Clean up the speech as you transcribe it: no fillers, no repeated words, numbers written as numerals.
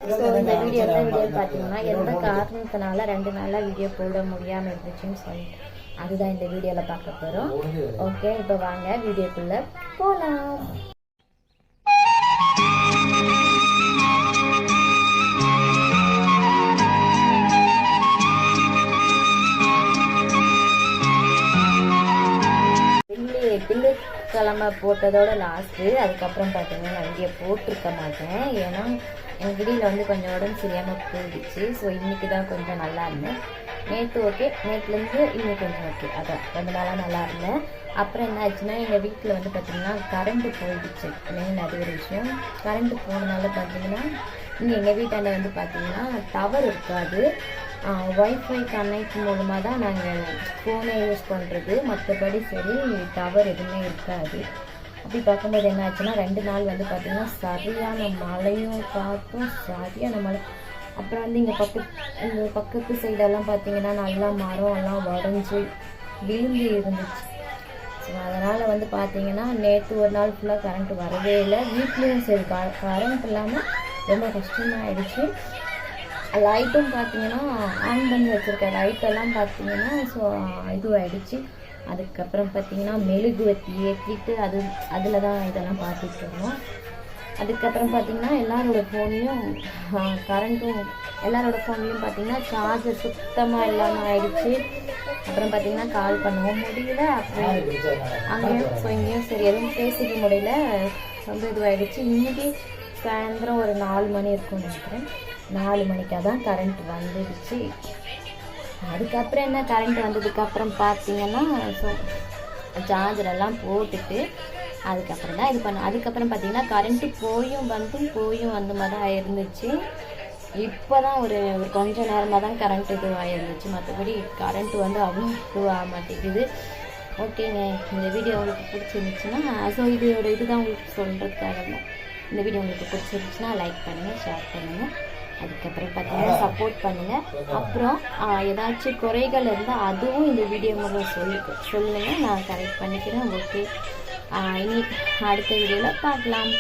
So இந்த video பார்த்தீங்கன்னா எந்த காரணத்தினால 2 நாளாக வீடியோ போட முடியாமல் இருந்துச்சுன்னு சொல்லிட்டு அதுதான் இந்த வீடியோவில் பார்க்க போகிறோம். ஓகே, இப்போ வாங்க வீடியோக்குள்ளே போகலாம். கிழமை போட்டதோட லாஸ்ட்டு. அதுக்கப்புறம் பார்த்தீங்கன்னா நான் வீடியோ போட்டிருக்க மாட்டேன். ஏன்னா எங்கள் வீடியோவில் வந்து கொஞ்சம் உடம்பு சரியாமல் போயிடுச்சு. ஸோ இன்றைக்கி தான் கொஞ்சம் நல்லா இருந்தேன். நேற்று ஓகே, நேற்றுலேருந்து இன்னும் கொஞ்சம் ஓகே. அதான் 2 நாளாக நல்லா இருந்தேன். அப்புறம் என்ன ஆச்சுன்னா எங்கள் வீட்டில் வந்து பார்த்திங்கன்னா கரண்ட்டு போயிடுச்சு. மெயின் அது ஒரு விஷயம். கரண்ட்டு போனதுனால பார்த்தீங்கன்னா இங்கே எங்கள் வீட்டாண்ட வந்து பார்த்திங்கன்னா டவர் இருக்காது. ஒய்ஃபை கனெக்ட் மூலமாக தான் நாங்கள் ஃபோனை யூஸ் பண்ணுறது. மற்றபடி சரி டவர் எதுவுமே இருக்காது. அப்படி பார்க்கும்போது என்ன ஆச்சுன்னா 2 நாள் வந்து பார்த்திங்கன்னா சரியான மழையும் காற்றும், சரியான மழை. அப்புறம் வந்து இங்கே பக்கத்து சைடெல்லாம் பார்த்திங்கன்னா நல்லா மரம் எல்லாம் உடஞ்சி விழுந்து இருந்துச்சு. ஸோ அதனால் வந்து பார்த்திங்கன்னா நேற்று ஒரு நாள் ஃபுல்லாக கரண்ட்டு வரவே இல்லை. வீட்லேயும் சரி கரண்ட் இல்லாமல் ரொம்ப கஷ்டமாகிடுச்சு. லைட்டும் பார்த்தீங்கன்னா ஆன் பண்ணி வச்சுருக்கேன். லைட்டெல்லாம் பார்த்தீங்கன்னா ஸோ இதுவாகிடுச்சு. அதுக்கப்புறம் பார்த்தீங்கன்னா மெழுகுவத்தி ஏற்றிட்டு அதில் தான் இதெல்லாம் பார்த்துட்டு இருந்தோம். அதுக்கப்புறம் பார்த்தீங்கன்னா எல்லாரோட ஃபோன்லேயும் எல்லாரோட ஃபோன்லேயும் பார்த்தீங்கன்னா சார்ஜர் சுத்தமாக இல்லாமல் ஆயிடுச்சு. அப்புறம் பார்த்தீங்கன்னா கால் பண்ணவும் முடியல. அப்புறம் அங்கேயும் ஸோ இங்கேயும் சரி எதுவும் பேசிக்க முடியல. ரொம்ப இதுவாகிடுச்சு. இன்றைக்கி சாயந்தரம் ஒரு 4 மணி இருக்கும்னு நினைக்கிறேன். 4 மணிக்காக தான் கரண்ட் வந்துடுச்சு. அதுக்கப்புறம் என்ன, கரண்ட் வந்ததுக்கப்புறம் பார்த்தீங்கன்னா ஸோ சார்ஜரெல்லாம் போட்டுட்டு அதுக்கப்புறம் தான் இது பண்ணோம். அதுக்கப்புறம் பார்த்தீங்கன்னா கரண்ட்டு போயும் வந்த மாதிரி தான் இருந்துச்சு. இப்போ தான் ஒரு கொஞ்சம் நேரமாக தான் கரண்ட் இதுவாகிருந்துச்சு. மற்றபடி கரண்ட் வந்து அவ்வளோ இதுவாக மாட்டேங்குது. ஓகேங்க, இந்த வீடியோ உங்களுக்கு பிடிச்சிருந்துச்சுன்னா ஸோ இதுதான் உங்களுக்கு சொல்கிறதுக்காக தான். இந்த வீடியோ உங்களுக்கு பிடிச்சிருந்துச்சுன்னா லைக் பண்ணுங்கள், ஷேர் பண்ணுங்கள். அதுக்கப்புறம் பார்த்தீங்கன்னா சப்போர்ட் பண்ணுங்கள். அப்புறம் ஏதாச்சும் குறைகள் இருந்தால் அதுவும் இந்த வீடியோ மூலம் சொல்லுங்கள், நான் கரெக்ட் பண்ணிக்கிறேன். ஓகே, இனி அடுத்த வீடியோவில் பார்க்கலாம்.